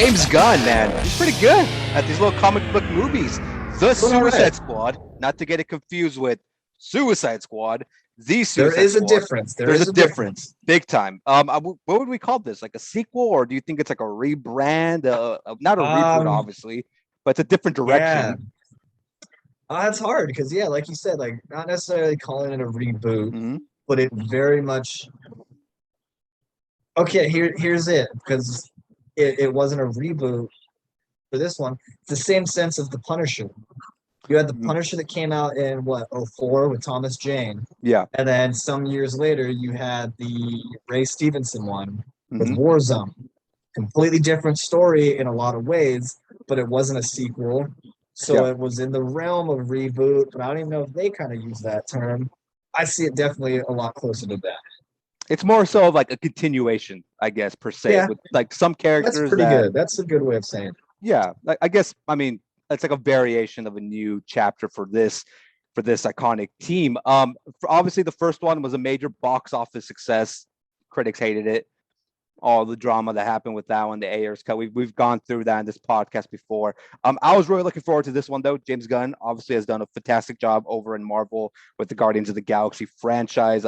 James Gunn, man, he's pretty good at these little comic book movies. The Suicide Squad, not to get it confused with Suicide Squad. The Suicide There is Squad. a difference. There's a difference, big time. What would we call this? Like a sequel, or do you think it's like a rebrand? Not a reboot, obviously, but it's a different direction. Yeah, that's hard because like you said, like not necessarily calling it a reboot, Mm-hmm. but it very much. Okay, here's it because it wasn't a reboot for this one. It's the same sense of the Punisher. You had the Punisher that came out in what, '04 with Thomas Jane. Yeah. And then some years later you had the Ray Stevenson one with Mm-hmm. Warzone. Completely different story in a lot of ways, but it wasn't a sequel. So it was in the realm of reboot, but I don't even know if they kind of use that term. I see it definitely a lot closer to that. It's more so of like a continuation, I guess, per se, Yeah. with like some characters. That's pretty good. That's a good way of saying it. Yeah, I guess. I mean, it's like a variation of a new chapter for this iconic team. Obviously, the first one was a major box office success. Critics hated it. All the drama that happened with that one, the Ayers cut. We've gone through that in this podcast before. I was really looking forward to this one though. James Gunn obviously has done a fantastic job over in Marvel with the Guardians of the Galaxy franchise.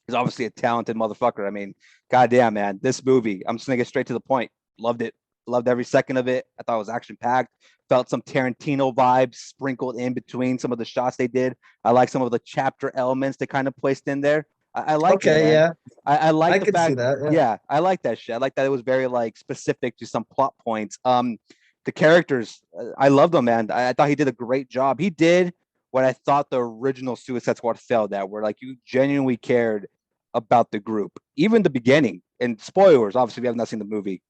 He's obviously a talented motherfucker. I mean, goddamn, man, this movie, I'm just gonna get straight to the point. Loved it. Loved every second of it. I thought it was action packed. Felt some Tarantino vibes sprinkled in between some of the shots they did. I like some of the chapter elements they kind of placed in there. I like it. Okay, yeah. I like the could fact see that. Yeah, I like that shit. I like that it was very like specific to some plot points. The characters, I love them, man. I thought he did a great job. He did what I thought the original Suicide Squad failed at, where like you genuinely cared about the group, even the beginning. And spoilers, obviously, we have not seen the movie.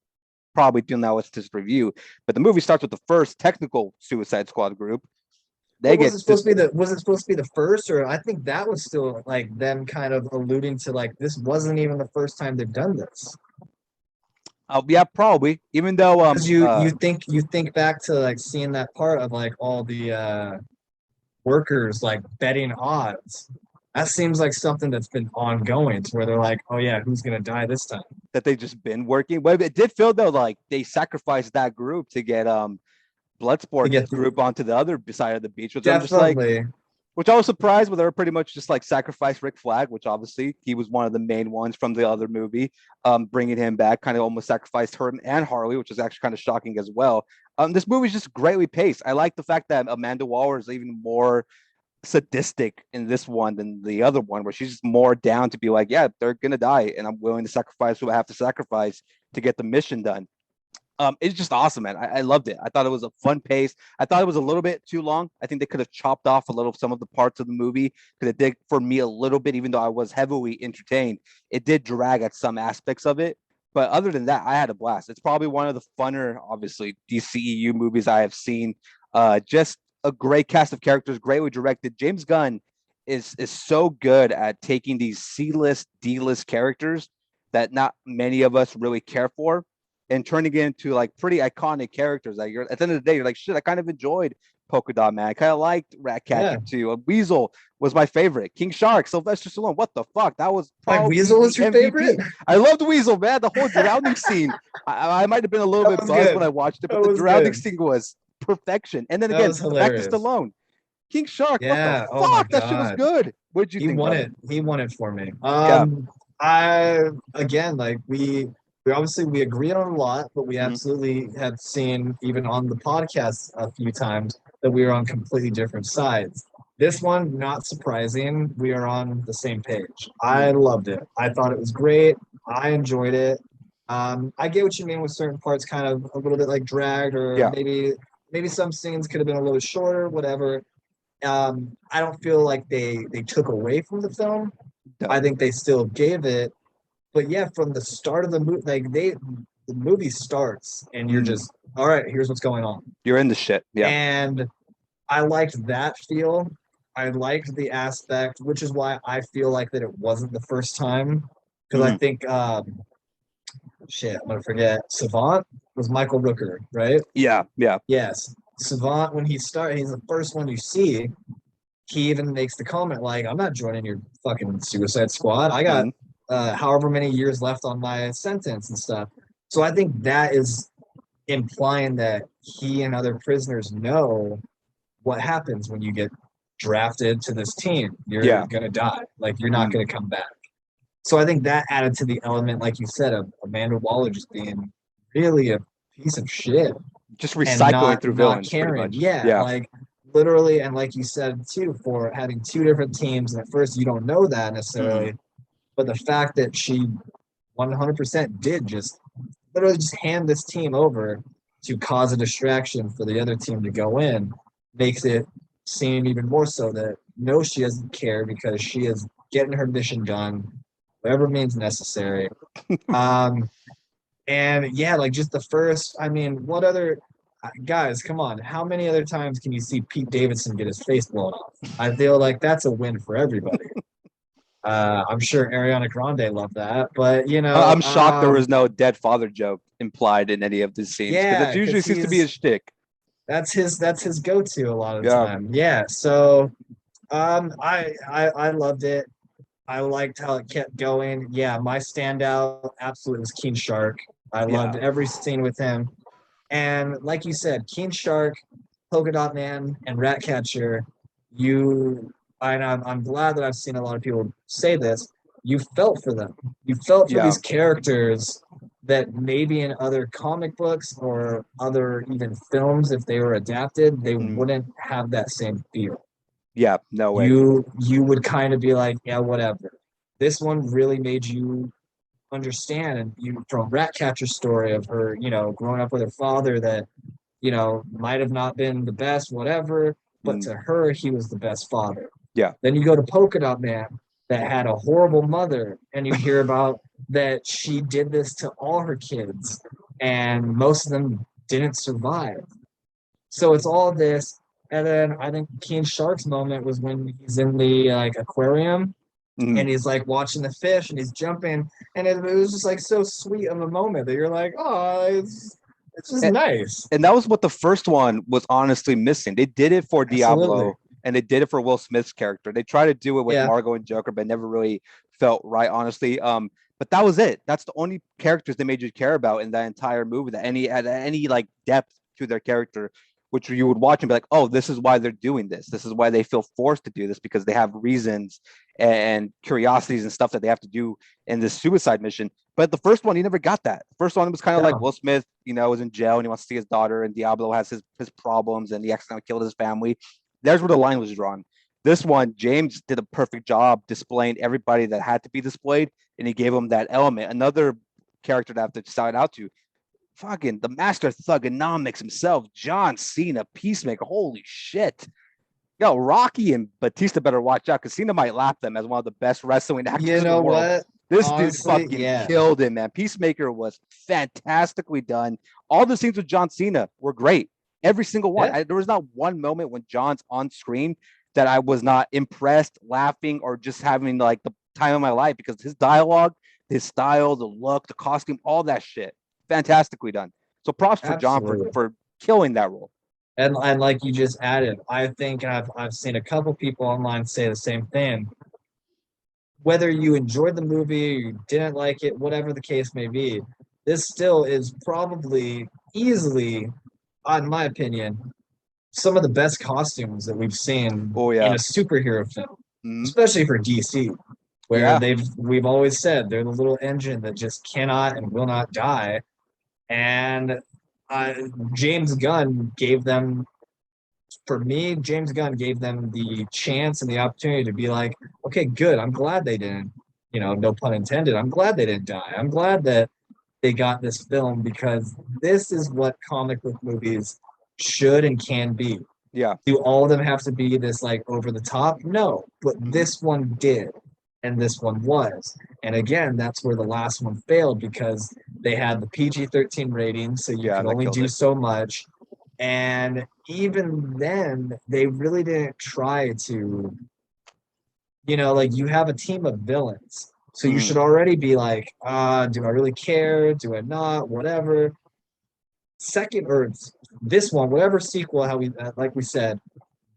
Probably do now with this review, but the movie starts with the first technical Suicide Squad group. Was it supposed to be the first, or I think that was still like them kind of alluding to like this wasn't even the first time they've done this. Yeah, probably. Even though because you think back to like seeing that part of like all the workers like betting odds. That seems like something that's been ongoing to where they're like, oh yeah, who's gonna die this time? That they've just been working. But it did feel though like they sacrificed that group to get Bloodsport group onto the other side of the beach, which definitely. I'm just like, which I was surprised, but they were pretty much just like sacrifice Rick Flag, which obviously he was one of the main ones from the other movie. Bringing him back, kind of almost sacrificed her and Harley, which is actually kind of shocking as well. This movie is just greatly paced. I like the fact that Amanda Waller is even more sadistic in this one than the other one, where she's more down to be like, yeah, they're gonna die, and I'm willing to sacrifice what I have to sacrifice to get the mission done. It's just awesome, man. I loved it. I thought it was a fun pace. I thought it was a little bit too long. I think they could have chopped off a little some of the parts of the movie because it did for me a little bit, even though I was heavily entertained. It did drag at some aspects of it. But other than that, I had a blast. It's probably one of the funner, obviously, DCEU movies I have seen. Just a great cast of characters, greatly directed. James Gunn is so good at taking these C-list, D-list characters that not many of us really care for, and turning it into like pretty iconic characters. Like you're at the end of the day, you're like, shit, I kind of enjoyed Polka Dot Man. I kind of liked Ratcatcher too. Weasel was my favorite. King Shark, Sylvester Stallone. What the fuck? That was like Weasel was your MVP. Favorite. I loved Weasel, man. The whole drowning scene. I might have been a little bit buzzed when I watched it, but the drowning scene was perfection. And then again, back to Stallone. King Shark. Yeah. What the fuck? That shit was good. What'd you think? He won it for me. I again like we obviously agree on a lot, but we absolutely have seen even on the podcast a few times that we are on completely different sides. This one, not surprising, we are on the same page. I loved it. I thought it was great. I enjoyed it. I get what you mean with certain parts kind of a little bit like dragged, or maybe some scenes could have been a little shorter, whatever. I don't feel like they took away from the film. I think they still gave it. But yeah, from the start of the movie, like the movie starts and you're just, all right, here's what's going on. You're in the shit. Yeah. And I liked that feel. I liked the aspect, which is why I feel like that it wasn't the first time. Because I think, I'm going to forget. Savant was Michael Rooker, right? Yeah. Yes. Savant, when he's the first one you see. He even makes the comment like, I'm not joining your fucking Suicide Squad. I got however many years left on my sentence and stuff. So I think that is implying that he and other prisoners know what happens when you get drafted to this team. You're Yeah. gonna die. Like you're not Mm. gonna come back. So I think that added to the element, like you said, of Amanda Waller just being really a piece of shit Just and recycling through not villains, pretty caring. much. Yeah, Yeah. like literally, and like you said too, for having two different teams, and at first you don't know that Mm. necessarily, but the fact that she 100% did just literally just hand this team over to cause a distraction for the other team to go in makes it seem even more so that no, she doesn't care because she is getting her mission done, whatever means necessary. Um, and yeah, like just the first, I mean, what other guys, come on, how many other times can you see Pete Davidson get his face blown off? I feel like that's a win for everybody. I'm sure Ariana Grande loved that, but I'm shocked there was no dead father joke implied in any of these scenes because yeah, it usually because seems to be a shtick. that's his go-to a lot of the Yeah. time. Yeah, so I loved it. I liked how it kept going. Yeah, my standout absolutely was Keen Shark. I loved Yeah. every scene with him. And like you said, Keen Shark, Polka Dot Man, and Ratcatcher, you and I'm glad that I've seen a lot of people say this. You felt for them. You felt for Yeah. these characters that maybe in other comic books or other even films, if they were adapted, they Mm. wouldn't have that same feel. Yeah. No way. You would kind of be like, yeah, whatever. This one really made you understand, and you from Ratcatcher's story of her, growing up with her father that might have not been the best, whatever, but Mm. to her, he was the best father. Yeah. Then you go to Polka Dot Man that had a horrible mother, and you hear about that she did this to all her kids, and most of them didn't survive. So it's all this. And then I think King Shark's moment was when he's in the like aquarium Mm. and he's like watching the fish and he's jumping, and it was just like so sweet of a moment that you're like, oh, it's just And, nice. and that was what the first one was honestly missing. They did it for Absolutely. Diablo and they did it for Will Smith's character. They tried to do it with Yeah. Margot and Joker, but never really felt right, honestly. But that was it. That's the only characters they made you care about in that entire movie. That any like depth to their character, which you would watch and be like, oh, this is why they're doing this. This is why they feel forced to do this because they have reasons and curiosities and stuff that they have to do in this suicide mission. But the first one, he never got that. The first one was kind of like No. Will Smith, was in jail and he wants to see his daughter, and Diablo has his problems and he accidentally killed his family. There's where the line was drawn. This one, James did a perfect job displaying everybody that had to be displayed, and he gave him that element. Another character to have to shout out to, fucking the master thugonomics himself, John Cena, Peacemaker. Holy shit. Yo, Rocky and Batista better watch out because Cena might lap them as one of the best wrestling actors You in the know world. what? This dude Honestly, fucking yeah. killed him, man. Peacemaker was fantastically done. All the scenes with John Cena were great. Every single one. Yeah. There was not one moment when John's on screen that I was not impressed, laughing, or just having like the time of my life because his dialogue, his style, the look, the costume, all that shit, fantastically done. So props for John Absolutely. for killing that role. And like you just added, I think I've seen a couple people online say the same thing. Whether you enjoyed the movie, or you didn't like it, whatever the case may be, this still is probably easily, in my opinion, some of the best costumes that we've seen Oh in yeah. a superhero film, Mm-hmm. especially for DC, where Yeah. we've always said they're the little engine that just cannot and will not die. And uh, James Gunn gave them, for me, James Gunn gave them the chance and the opportunity to be like, okay, good. I'm glad they didn't, no pun intended. I'm glad they didn't die. I'm glad that they got this film because this is what comic book movies should and can be. Yeah. Do all of them have to be this like over the top? No, but Mm-hmm. this one did, and this one was. And again, that's where the last one failed because they had the PG-13 rating, so you Yeah, could that only killed do it. so much. And even then, they really didn't try to, like you have a team of villains. So you Mm-hmm. should already be like, do I really care? Do I not? Whatever. Second, or this one, whatever sequel, how we like we said,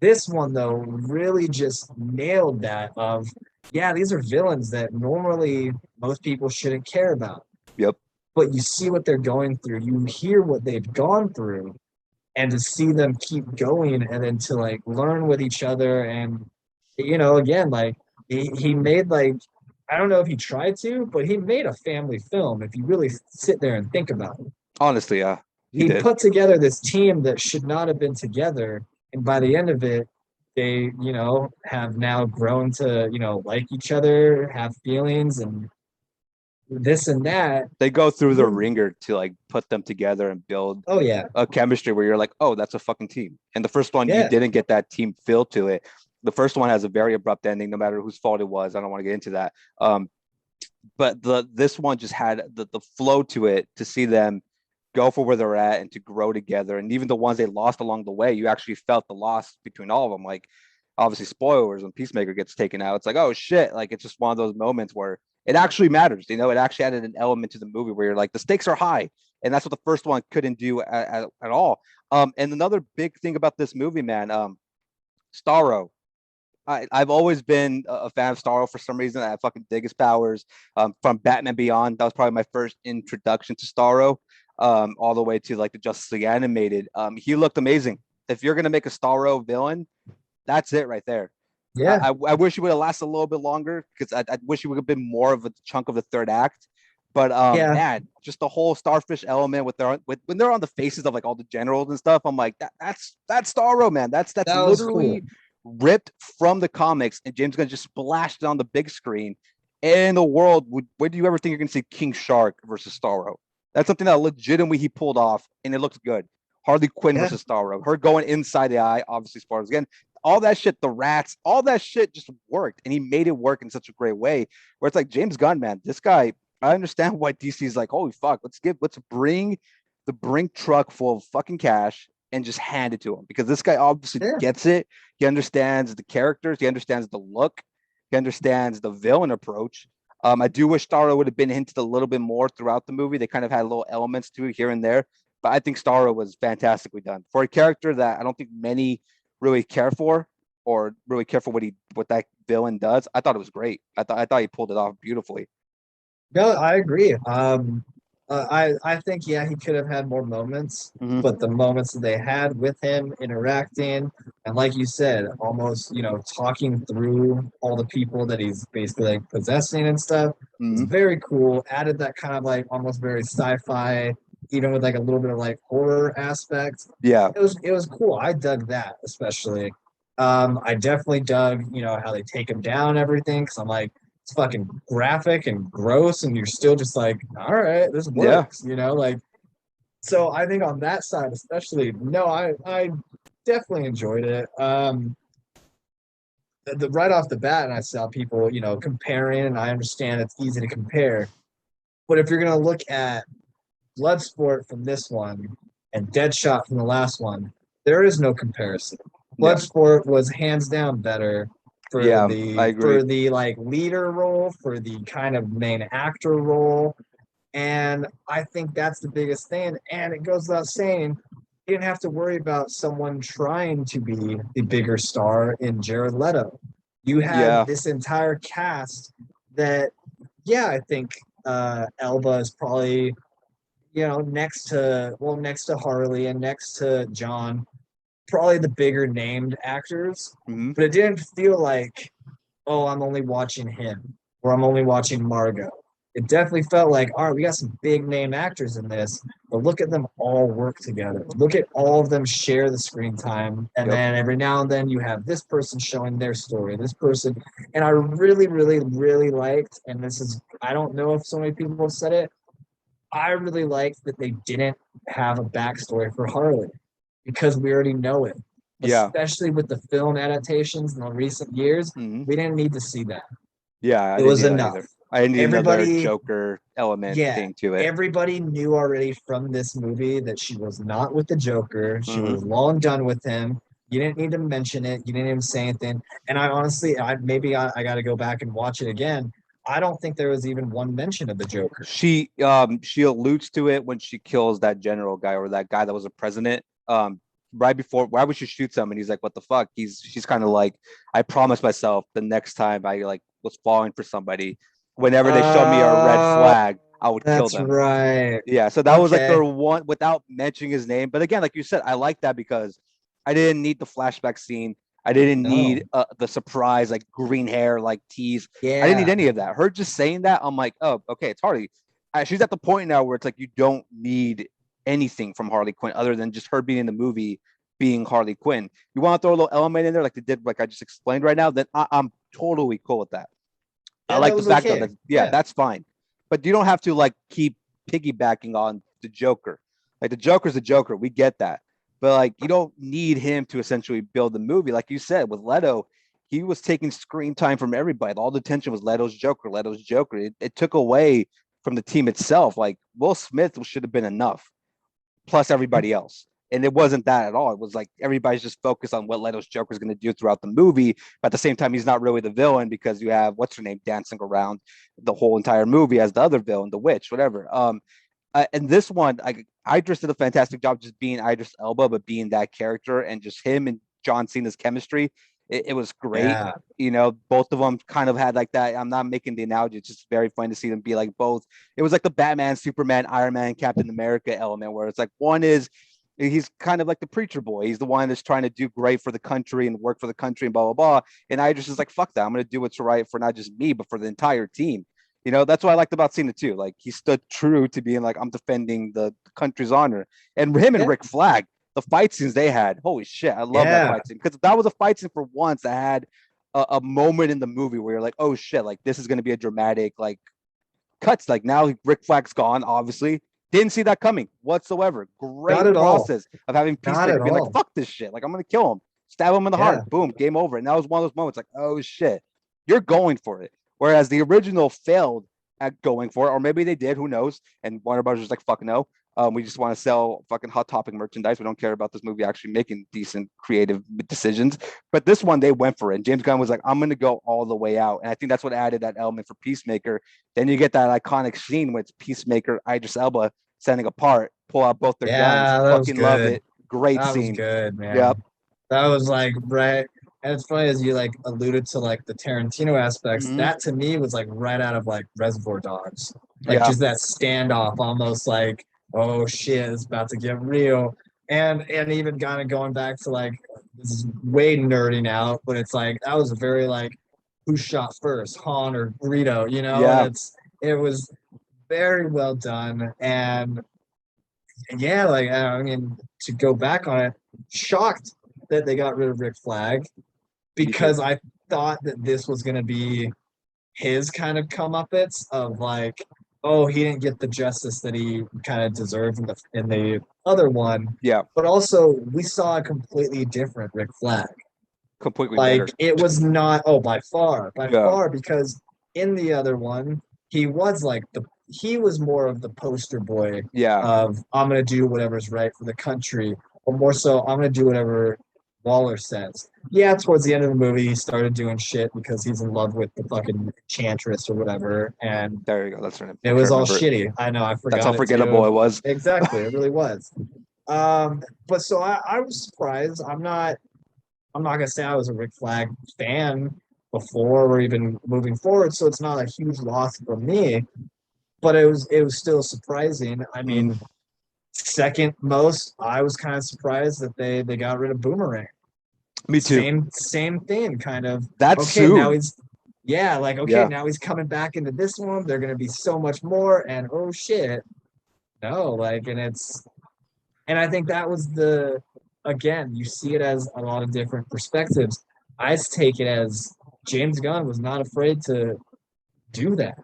this one though really just nailed that of, yeah, these are villains that normally most people shouldn't care about. Yep. but you see what they're going through, you hear what they've gone through, and to see them keep going and then to like learn with each other. And again, like he made like, I don't know if he tried to, but he made a family film if you really sit there and think about it. Honestly, yeah, he He did. put together this team that should not have been together, and by the end of it, they have now grown to like each other, have feelings, and this and that. They go through the ringer to like put them together and build Oh yeah, a chemistry where you're like, oh, that's a fucking team. And the first one, you yeah, didn't get that team feel to it. The first one has a very abrupt ending, no matter whose fault it was. I don't want to get into that. But this one just had the flow to it, to see them go for where they're at and to grow together. And even the ones they lost along the way, you actually felt the loss between all of them. Like, obviously, spoilers, when Peacemaker gets taken out, it's like, oh shit. Like, it's just one of those moments where it actually matters. It actually added an element to the movie where you're like, the stakes are high. And that's what the first one couldn't do at all. And another big thing about this movie, man, Starro. I've always been a fan of Starro for some reason. I fucking dig his powers. From Batman Beyond, that was probably my first introduction to Starro. All the way to like the Justice League animated. He looked amazing. If you're gonna make a Starro villain, that's it right there. yeah. I wish he would have lasted a little bit longer, because I wish he would have been more of a chunk of the third act. But Yeah, man, just the whole starfish element when they're on the faces of like all the generals and stuff, I'm like, that's Starro, man. That's that was cool. literally ripped from the comics, and James Gunn just splashed it on the big screen. In the world, where do you ever think you're gonna see King Shark versus Starro? That's something that legitimately he pulled off, and it looks good. Harley Quinn Yeah, versus Starro, her going inside the eye, obviously spoilers again. All that shit, the rats, all that shit just worked, and he made it work in such a great way. Where it's like, James Gunn, man, this guy. I understand why DC is like, holy fuck, let's bring the Brink truck full of fucking cash and just hand it to him, because this guy obviously yeah. gets it. He understands the characters, he understands the look, he understands the villain approach. I do wish Starro would have been hinted a little bit more throughout the movie. They kind of had little elements to it here and there, but I think Starro was fantastically done for a character that I don't think many really care for, or really care for what that villain does. I thought it was great. I thought he pulled it off beautifully. No, I agree. I think he could have had more moments, Mm-hmm. but the moments that they had with him interacting, and like you said, almost talking through all the people that he's basically like possessing and stuff, was Mm-hmm. very cool. Added that kind of like almost very sci-fi, even with like a little bit of like horror aspect. Yeah. It was cool. I dug that especially. I definitely dug how they take him down and everything, because I'm like, it's fucking graphic and gross, and you're still just like, all right, this Yeah. works, like. So I think on that side, especially, no, I definitely enjoyed it. Right off the bat, and I saw people, comparing, and I understand it's easy to compare, but if you're gonna look at Bloodsport from this one and Deadshot from the last one, there is no comparison. Yeah. Bloodsport was hands down better for Yeah. I the agree. for the like leader role, for the kind of main actor role. And I think that's the biggest thing. And it goes without saying, you didn't have to worry about someone trying to be the bigger star in Jared Leto. You had Yeah. this entire cast that, yeah, I think Elba is probably next to Harley and next to John, probably the bigger named actors. Mm-hmm. But it didn't feel like, oh, I'm only watching him or I'm only watching Margot. It definitely felt like, all right, we got some big name actors in this, but look at them all work together. Look at all of them share the screen time. And Yep. then every now and then you have this person showing their story, this person. And I really, really, really liked, and this is, I don't know if so many people have said it, I really liked that they didn't have a backstory for Harley, because we already know it. Yeah. Especially with the film adaptations in the recent years, Mm-hmm. we didn't need to see that. Yeah. I It didn't was need that enough. either. I didn't need another Everybody, Joker element yeah, thing to it. everybody knew already from this movie that she was not with the Joker. She Mm-hmm. was long done with him. You didn't need to mention it. You didn't even say anything. And I honestly, I got to go back and watch it again. I don't think there was even one mention of the Joker. She alludes to it when she kills that general guy, or that guy that was a president. Right before, why would she shoot him? And he's like, what the fuck? She's kind of like, I promised myself the next time I like was falling for somebody, whenever they show me a red Uh, flag, I would kill That's them. right. Yeah, so that was like Okay. their one without mentioning his name. But again, like you said, I like that because I didn't need the flashback scene. I didn't need No. the surprise, like green hair, like tease. I didn't need Yeah. any of that. Her just saying that, I'm like, oh, okay, it's Harley. She's at the point now where it's like you don't need anything from Harley Quinn other than just her being in the movie, being Harley Quinn. You want to throw a little element in there, like they did, like I just explained right now, then I'm totally cool with that. I Yeah, that like the was fact though okay. that yeah, Yeah. that's fine, but you don't have to like keep piggybacking on the Joker. Like the Joker's the Joker, we get that, but like you don't need him to essentially build the movie. Like you said with Leto, he was taking screen time from everybody. All the attention was Leto's Joker, Leto's Joker. It took away from the team itself. Like Will Smith should have been enough plus everybody else. And it wasn't that at all. It was like everybody's just focused on what Leto's Joker is going to do throughout the movie. But at the same time, he's not really the villain because you have what's her name dancing around the whole entire movie as the other villain, the witch, whatever. And this one, Idris did a fantastic job just being Idris Elba, but being that character and just him and John Cena's chemistry. It was great. Yeah. You know, both of them kind of had like that. I'm not making the analogy. It's just very fun to see them be like both. It was like the Batman, Superman, Iron Man, Captain America element, where it's like one is he's kind of like the preacher boy. He's the one that's trying to do great for the country and work for the country and blah blah blah. And Idris is like, fuck that. I'm gonna do what's right for not just me, but for the entire team. You know, that's what I liked about Cena too. Like he stood true to being like, I'm defending the country's honor. And him and Yeah. Rick Flag, the fight scenes they had, holy shit, I love that Yeah. fight scene because that was a fight scene for once that had a moment in the movie where you're like, oh shit, like this is going to be a dramatic like cuts. Like now Rick Flag's gone, obviously. Didn't see that coming whatsoever. Not Great at all. process of having Not at Peacemaker being like, all. fuck this shit. Like I'm gonna kill him, stab him in the Yeah. heart, boom, game over. And that was one of those moments like, oh shit, you're going for it. Whereas the original failed at going for it, or maybe they did, who knows? And Warner Brothers was like, fuck no. We just want to sell fucking Hot Topic merchandise. We don't care about this movie actually making decent creative decisions. But this one, they went for it. And James Gunn was like, I'm going to go all the way out. And I think that's what added that element for Peacemaker. Then you get that iconic scene with Peacemaker, Idris Elba standing apart, pull out both their guns. Yeah, that was Fucking love good. it. Great That was scene. good, man. Yep. That was like right. And it's funny as you like alluded to like the Tarantino aspects. Mm-hmm. That to me was like right out of like Reservoir Dogs. Like Yeah. just that standoff, almost like, oh shit, it's about to get real. And even kind of going back to like this is way nerding out, but it's like that was a very like who shot first, Han or Greedo, you know? And Yeah. it was very well done. And yeah, like I mean, to go back on it, shocked that they got rid of Rick Flag Me too. because I thought that this was going to be his kind of comeuppance of like, oh, he didn't get the justice that he kind of deserved in the other one, Yeah. but also we saw a completely different Rick Flag. Completely Like better. it was not, oh, by Yeah. far, because in the other one, he was like he was more of the poster boy Yeah. of I'm gonna do whatever's right for the country, or more so, I'm gonna do whatever Waller says. Yeah, towards the end of the movie, he started doing shit because he's in love with the fucking Enchantress or whatever, and There you go. That's right. it I'm was trying to all remember it. shitty. I know, I That's how forgot it forgettable too. it was. Exactly, it really was. But so I was surprised. I'm not gonna say I was a Rick Flag fan before or even moving forward, so it's not a huge loss for me. But it was still surprising. I Mm, mean, second most, I was kind of surprised that they got rid of Boomerang. me too. Same thing, kind of. That Okay, now suit. he's yeah, like okay, Yeah. now he's coming back into this one. They're gonna be so much more, and oh shit, no, like, and I think that was again, you see it as a lot of different perspectives. I take it as James Gunn was not afraid to do that.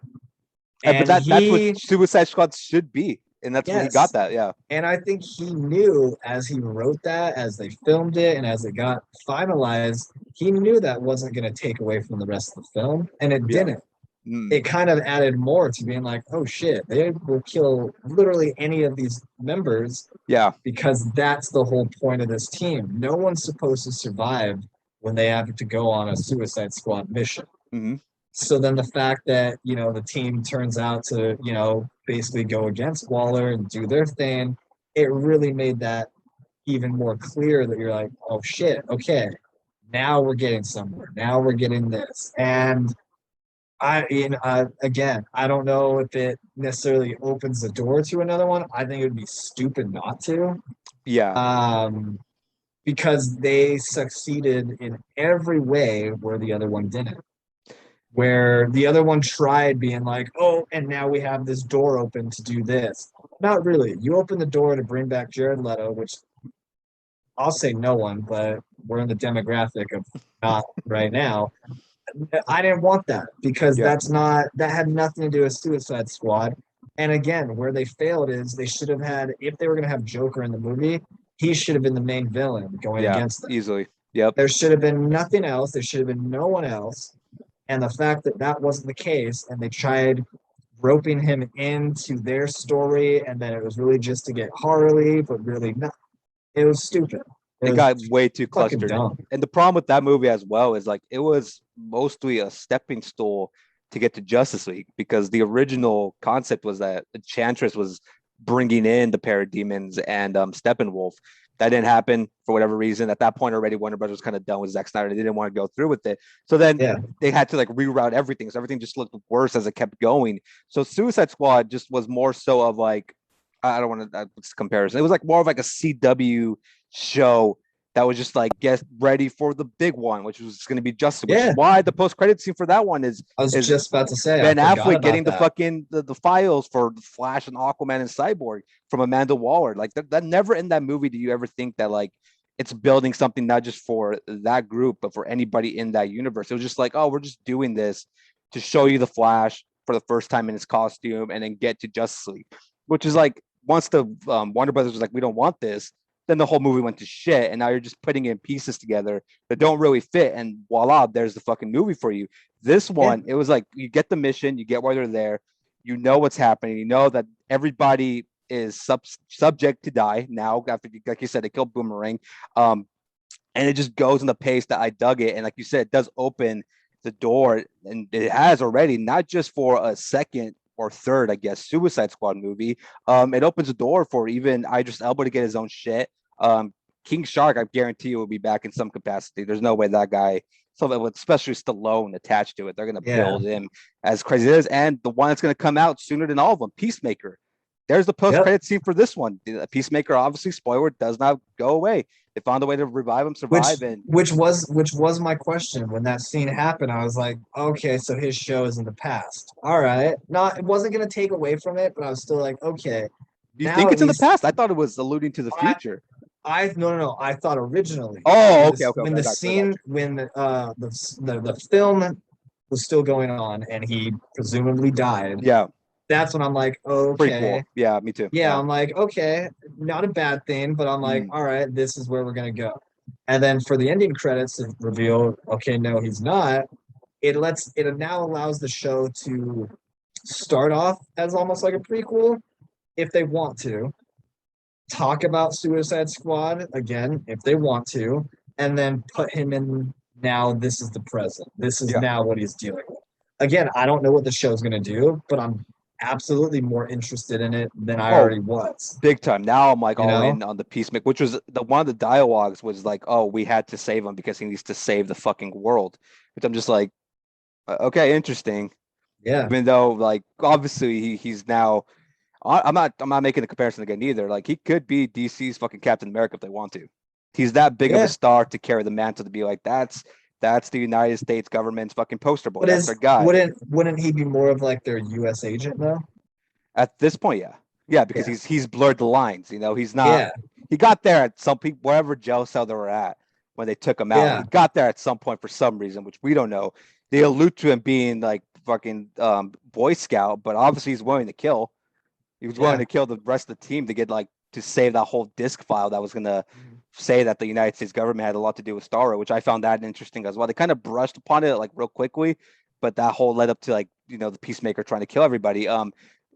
But And that's what Suicide Squad should be. And that's what he got yes, that. Yeah. and I think he knew as he wrote that, as they filmed it, and as it got finalized, he knew that wasn't going to take away from the rest of the film, and it Yeah. didn't. Mm, It kind of added more to being like, oh shit, they will kill literally any of these members yeah. because that's the whole point of this team. No one's supposed to survive when they have to go on a Suicide Squad mission. Mm-hmm. So then the fact that, the team turns out to, basically go against Waller and do their thing, it really made that even more clear that you're like, oh shit, okay, now we're getting somewhere. Now we're getting this. And Again, I don't know if it necessarily opens the door to another one. I think it would be stupid not to. Yeah. Um, because they succeeded in every way where the other one didn't. Where the other one tried being like, oh, and now we have this door open to do this. Not really. You open the door to bring back Jared Leto, which I'll say no one, but we're in the demographic of not right now. I didn't want that because Yeah. that had nothing to do with Suicide Squad. And again, where they failed is they should have had, if they were going to have Joker in the movie, he should have been the main villain going Yeah. against them. Easily. Yep. There should have been nothing else. There should have been no one else. And the fact that that wasn't the case, and they tried roping him into their story, and then it was really just to get Harley, but really not. It was stupid. It It was got way too fucking clustered. dumb. And the problem with that movie as well is like it was mostly a stepping stool to get to Justice League because the original concept was that Enchantress was bringing in the Parademons and Steppenwolf. That didn't happen for whatever reason. At that point already, Warner Brothers was kind of done with Zack Snyder. They didn't want to go through with it. So then Yeah, they had to like reroute everything. So everything just looked worse as it kept going. So Suicide Squad just was more so of like, I don't want to comparison. It was like more of like a CW show that was just like get ready for the big one, which was going to be Justice. Which is yeah. why the post credit scene for that one I was is just about to say, I Ben forgot Affleck about getting the that. fucking the files for the Flash and Aquaman and Cyborg from Amanda Waller. Like that never in that movie do you ever think that like it's building something not just for that group but for anybody in that universe. It was just like, oh, we're just doing this to show you the Flash for the first time in his costume and then get to Justice League, which is like once the Warner Brothers was like, we don't want this, then the whole movie went to shit, and now you're just putting in pieces together that don't really fit, and voila, there's the fucking movie for you. This Yeah, one, it was like you get the mission, you get why they're there, you know what's happening, you know that everybody is subject to die now after, like you said, they killed Boomerang, and it just goes in the pace that I dug it, and like you said, it does open the door, and it has already, not just for a second or third, I guess, Suicide Squad movie. It opens the door for even Idris Elba to get his own shit. Um, King Shark, I guarantee you, will be back in some capacity. There's no way that guy, so especially Stallone attached to it, they're gonna yeah, build him as crazy as it is. And the one that's gonna come out sooner than all of them, Peacemaker. There's the post yep. credit scene for this one. The Peacemaker, obviously, spoiler, does not go away. They found a way to revive him, Which survive, and which was my question when that scene happened. I was like, okay, so his show is in the past. All right, not it wasn't gonna take away from it, but I was still like, okay, do you now think at it's in the least past? I thought it was alluding to the I future. I no no no. I thought originally Oh, when okay, okay, when okay. I the got you. I got scene when the film was still going on and he presumably died. you. Yeah, That's when I'm like, prequel. okay, Yeah, me too. yeah, Yeah. I'm like, okay, not a bad thing, but I'm like, Mm. all right, this is where we're gonna go. And then for the ending credits to reveal, okay, no, he's not. It now allows the show to start off as almost like a prequel if they want to, talk about Suicide Squad again if they want to, and then put him in now. This is the present. This is Yeah. now what he's dealing with. Again, I don't know what the show's gonna do, but I'm absolutely more interested in it than I Oh, already was. big time. Now I'm like You all know? in on the Peacemaker, which was the one of the dialogues was like, "Oh, we had to save him because he needs to save the fucking world." Which I'm just like, okay, interesting. Yeah. Even though like obviously he's now, I'm not making a comparison again either. Like he could be DC's fucking Captain America if they want to. He's that big of a Yeah. star to carry the mantle to be like that's the United States government's fucking poster boy. But That's their is guy. wouldn't he be more of like their US agent though? At this point, yeah, yeah, because Yeah. he's blurred the lines. You know, he's not. Yeah. He got there at some people wherever jail cell they were at when they took him out. Yeah. He got there at some point for some reason, which we don't know. They allude to him being like fucking Boy Scout, but obviously he's willing to kill. He was willing Yeah. to kill the rest of the team to get like to save that whole disc file that was gonna say that the United States government had a lot to do with Starro, which I found that interesting as well. They kind of brushed upon it like real quickly, but that whole led up to like the Peacemaker trying to kill everybody.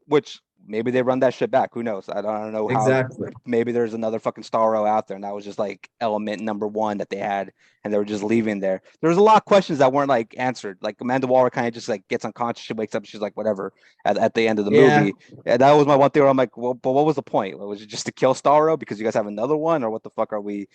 Which maybe they run that shit back. Who knows? I don't know how. Exactly. Maybe there's another fucking Starro out there, and that was just like element number one that they had, and they were just leaving there. There's a lot of questions that weren't like answered. Like Amanda Waller kind of just like gets unconscious, she wakes up, she's like whatever at the end of the Yeah. movie. And that was my one thing where I'm like, well, but what was the point? Was it just to kill Starro because you guys have another one, or what the fuck are we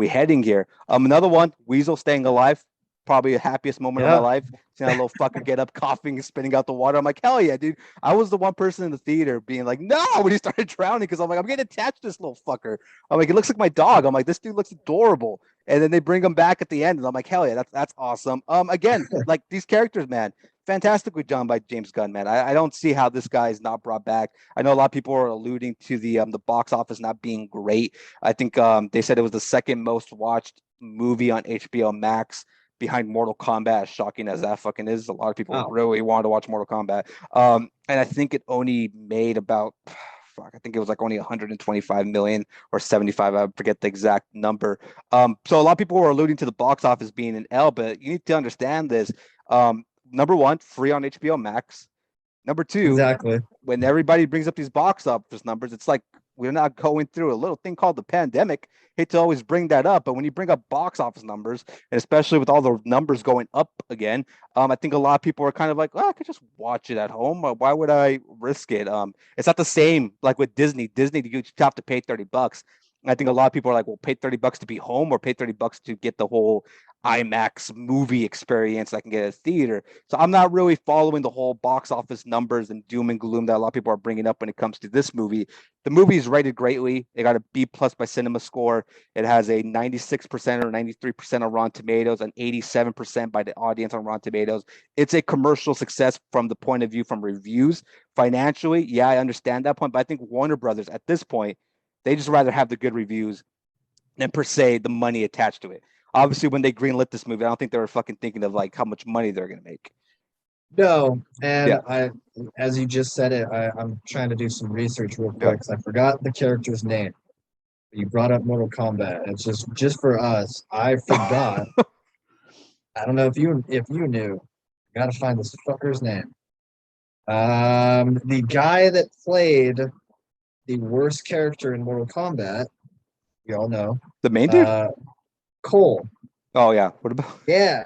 heading here? Another one, Weasel staying alive. probably the happiest moment of my Yeah. life. Seeing that little fucker get up, coughing, and spitting out the water. I'm like, hell yeah, dude. I was the one person in the theater being like, no, when he started drowning, because I'm like, I'm getting attached to this little fucker. I'm like, it looks like my dog. I'm like, this dude looks adorable. And then they bring him back at the end, and I'm like, hell yeah, that's awesome. Again, like these characters, man, fantastically done by James Gunn, man. I don't see how this guy is not brought back. I know a lot of people are alluding to the box office not being great. I think they said it was the second most watched movie on HBO Max behind Mortal Kombat. As shocking as that fucking is, a lot of people really wanted to watch Mortal Kombat. And I think it only made about I think it was like only 125 million or 75. I forget the exact number. So a lot of people were alluding to the box office being an L, but you need to understand this. Number one, free on HBO Max. Number two, Exactly. when everybody brings up these box office numbers, it's like we're not going through a little thing called the pandemic. Hate to always bring that up, but when you bring up box office numbers, and especially with all the numbers going up again, I think a lot of people are kind of like, I could just watch it at home. Why would I risk it? It's not the same like with Disney. Disney, you have to pay $30. I think a lot of people are like, well, pay $30 to be home or pay $30 to get the whole IMAX movie experience I can get at a theater. So I'm not really following the whole box office numbers and doom and gloom that a lot of people are bringing up when it comes to this movie. The movie is rated greatly. It got a B+ by Cinema Score. It has a 96% or 93% on Rotten Tomatoes and 87% by the audience on Rotten Tomatoes. It's a commercial success from the point of view from reviews. Financially, yeah, I understand that point, but I think Warner Brothers at this point, they just rather have the good reviews than per se the money attached to it. Obviously, when they greenlit this movie, I don't think they were fucking thinking of like how much money they're gonna make. No, and Yeah, as you just said it, I'm trying to do some research real yeah. quick 'cause I forgot the character's name. You brought up Mortal Kombat. It's just for us. I forgot. I don't know if you knew. Gotta find this fucker's name. The guy that played the worst character in Mortal Kombat, we all know. The main dude? Uh, Cole. Oh yeah. What about? Yeah.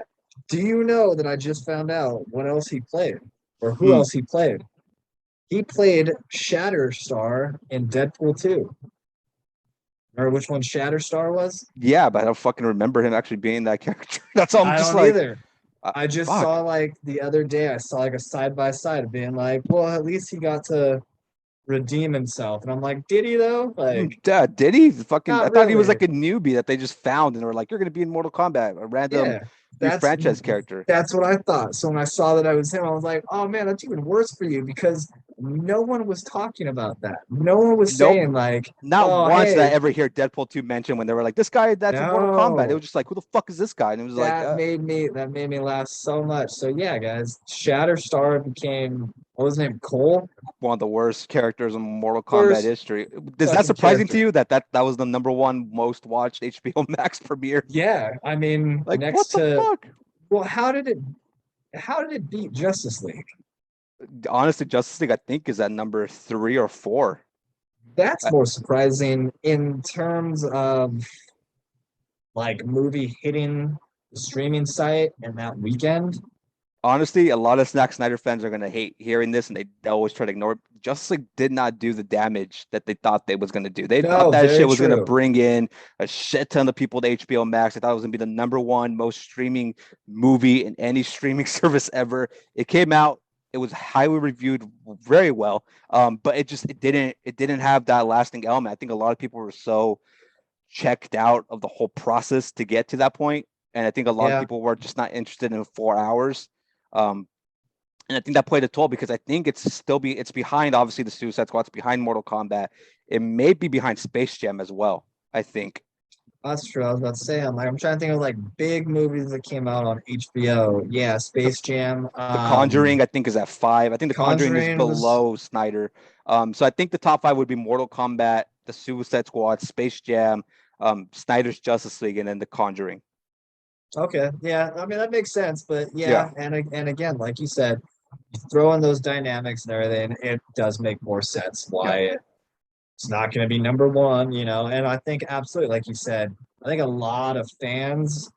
Do you know that I just found out what else he played or who Hmm. else he played? He played Shatterstar in Deadpool 2. Remember which one Shatterstar was? Yeah, but I don't fucking remember him actually being that character. That's all. I'm I just don't like, either. I just fuck. saw like the other day, I saw like a side by side being like, well, at least he got to redeem himself. And I'm like, did he though? Like, Did he? Fucking, I not thought he was really. like a newbie that they just found and were like, you're gonna be in Mortal Kombat, a random Yeah, new that's franchise character. that's what I thought. So when I saw that I was him, I was like, oh man, that's even worse for you because no one was talking about that. No one was Nope. saying like, Not oh once did I hey, ever hear Deadpool 2 mentioned when they were like, this guy that's in Mortal Kombat. It no. was just like, who the fuck is this guy? And it was like, That made me laugh so much. So yeah, guys, Shatterstar became what was his name? Cole? one of the worst characters in Mortal Kombat Worst history. Is that fucking surprising to character. you that was the number one most watched HBO Max premiere? Yeah, I mean, Like, what next the to fuck? well, how did it beat Justice League? Honestly, Justice League, I think, is at number 3 or 4. That's more surprising in terms of like movie hitting the streaming site and that weekend. Honestly, a lot of Zack Snyder fans are gonna hate hearing this, and they always try to ignore it. Justice League did not do the damage that they thought they was gonna do. They thought No, that very shit was gonna true. bring in a shit ton of people to HBO Max. They thought it was gonna be the number one most streaming movie in any streaming service ever. It came out. It was highly reviewed, very well. But it didn't have that lasting element. I think a lot of people were so checked out of the whole process to get to that point, and I think a lot of Yeah, people were just not interested in 4 hours. Um, and I think that played a toll because I think it's behind obviously the Suicide Squad, it's behind Mortal Kombat. It may be behind Space Jam as well. I think that's true. I was about to say, I'm trying to think of like big movies that came out on HBO. Yeah, the Space Jam. the Conjuring I think is at 5. I think the Conjuring is Conjuring was below Snyder. So I think the top 5 would be Mortal Kombat, the Suicide Squad, Space Jam, Snyder's Justice League, and then the Conjuring. okay. Yeah, I mean that makes sense, but Yeah, yeah, and again, like you said, you throw in those dynamics and everything, it does make more sense yeah, why it's not going to be number one, you know. And I think absolutely, like you said, I think a lot of fans,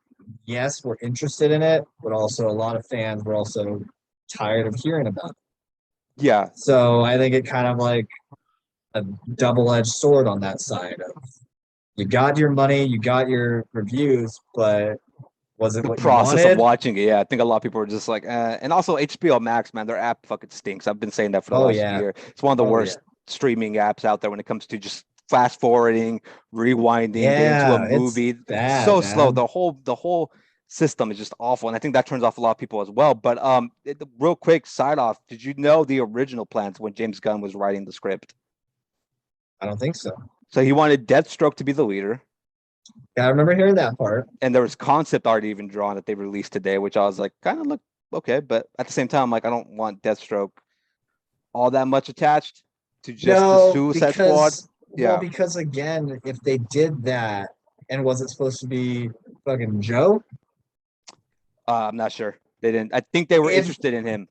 yes, were interested in it, but also a lot of fans were also tired of hearing about it. yeah. So I think it kind of like a double-edged sword on that side of you got your money, you got your reviews, but Was it the what you process of wanted? watching it. Yeah, I think a lot of people are just like, and also HBO Max, man, their app fucking stinks. I've been saying that for the Oh last yeah. year. It's one of the Oh yeah. worst streaming apps out there when it comes to just fast forwarding, rewinding, getting to a Yeah, it's movie. bad, So slow. man. The whole system is just awful, and I think that turns off a lot of people as well. But real quick side off, did you know the original plans when James Gunn was writing the script? I don't think so. So he wanted Deathstroke to be the leader, Yeah, I remember hearing that part. and there was concept art even drawn that they released today, which I was like, kind of look okay, but at the same time, like I don't want Deathstroke all that much attached to just the No, Suicide Squad. Yeah, because again, if they did that, and was it supposed to be fucking Joe? I'm not sure. They didn't. I think they were If interested in him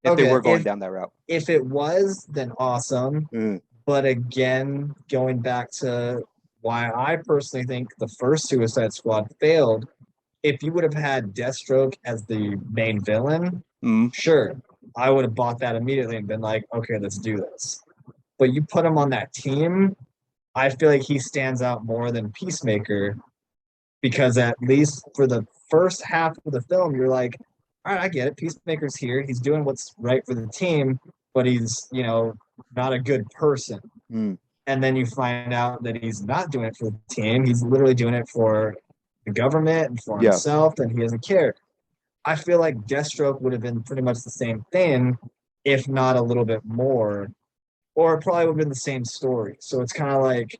if they okay, were going down that route. if it was, then awesome. Mm. But again, going back to why I personally think the first Suicide Squad failed, if you would have had Deathstroke as the main villain, Mm. sure, I would have bought that immediately and been like, okay, let's do this. But you put him on that team, I feel like he stands out more than Peacemaker because at least for the first half of the film, you're like, all right, I get it. Peacemaker's here. He's doing what's right for the team, but he's, not a good person. Mm. And then you find out that he's not doing it for the team. He's literally doing it for the government and for Yeah, himself, and he doesn't care. I feel like Deathstroke would have been pretty much the same thing, if not a little bit more, or it probably would have been the same story. So it's kind of like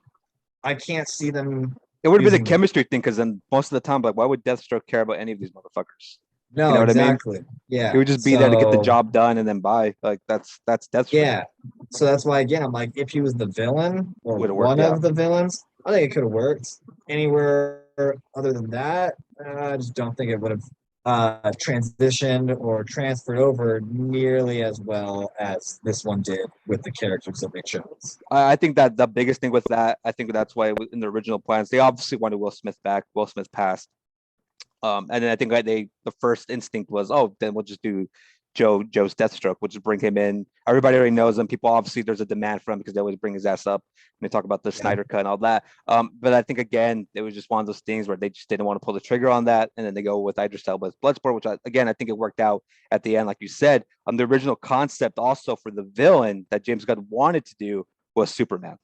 I can't see them it would have been a using the chemistry thing because then most of the time, like, why would Deathstroke care about any of these motherfuckers? You no, know what I mean? exactly. He Yeah. would just be there to get the So job done and then bye. Like that's Deathstroke. yeah. So that's why again I'm like, if he was the villain or Would have worked. one Yeah. of the villains, I think it could have worked. Anywhere other than that, I just don't think it would have transitioned or transferred over nearly as well as this one did with the characters that they chose. I think that the biggest thing with that, I think that's why in the original plans, they obviously wanted Will Smith back. Will Smith passed. And then I think the first instinct was, oh, then we'll just do Joe's Deathstroke. We'll just bring him in. Everybody already knows him. People obviously there's a demand for him because they always bring his ass up when they talk about the Yeah. Snyder cut and all that. But I think again, it was just one of those things where they just didn't want to pull the trigger on that, and then they go with Idris Elba's Bloodsport, which I think it worked out at the end, like you said. The original concept also for the villain that James Gunn wanted to do was Superman.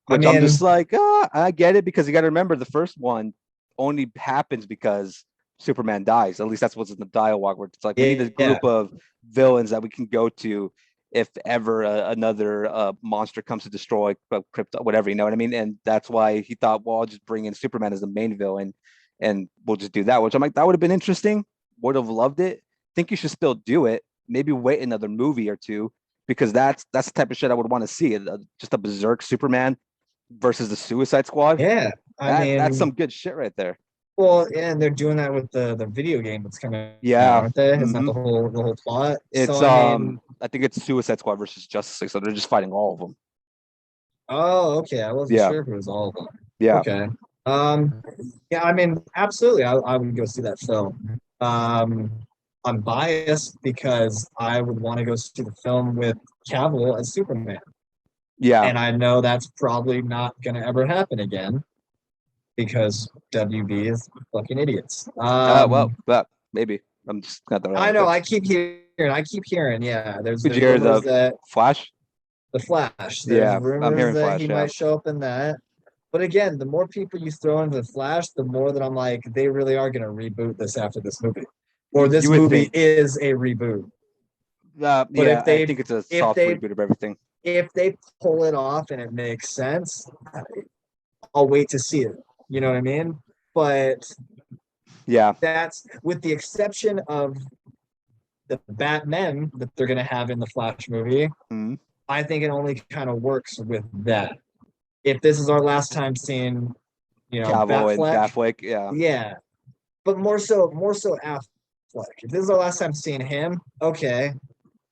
Which I'm just like, I get it because you got to remember the first one only happens because Superman dies. At least that's what's in the dialogue where it's like we need a group of villains that we can go to if ever another monster comes to destroy Krypton, whatever, you know what I mean? And that's why he thought, well, I'll just bring in Superman as the main villain and we'll just do that, which I'm like, that would have been interesting. Would have loved it. Think you should still do it. Maybe wait another movie or two because that's the type of shit I would want to see. Just a berserk Superman versus the Suicide Squad. Yeah. That's some good shit right there. Well, yeah, and they're doing that with the video game that's coming out, Yeah. aren't they? Isn't that Mhm. the whole plot? It's So I think it's Suicide Squad versus Justice League, so they're just fighting all of them. oh, okay. I wasn't Yeah. sure if it was all of them. Yeah. Okay. Yeah, absolutely. I would go see that film. I'm biased because I would want to go see the film with Cavill as Superman. Yeah. And I know that's probably not going to ever happen again because WB is fucking idiots. But maybe I'm just not the. I know. I keep hearing. Yeah, there's Did you hear rumors the that Flash? the Flash. There's Yeah, I'm rumors hearing that Flash. he Yeah. might show up in that. But again, the more people you throw into the Flash, the more that I'm like, they really are going to reboot this after this movie, or this You would movie think. is a reboot. But Yeah, I think it's a soft reboot of everything. If they pull it off and it makes sense, I'll wait to see it. You know what I mean? But yeah, that's with the exception of the Batman that they're going to have in the Flash movie. Mm-hmm. I think it only kind of works with that. If this is our last time seeing, Cavill and Affleck, yeah, but more so Affleck. If this is our last time seeing him, okay.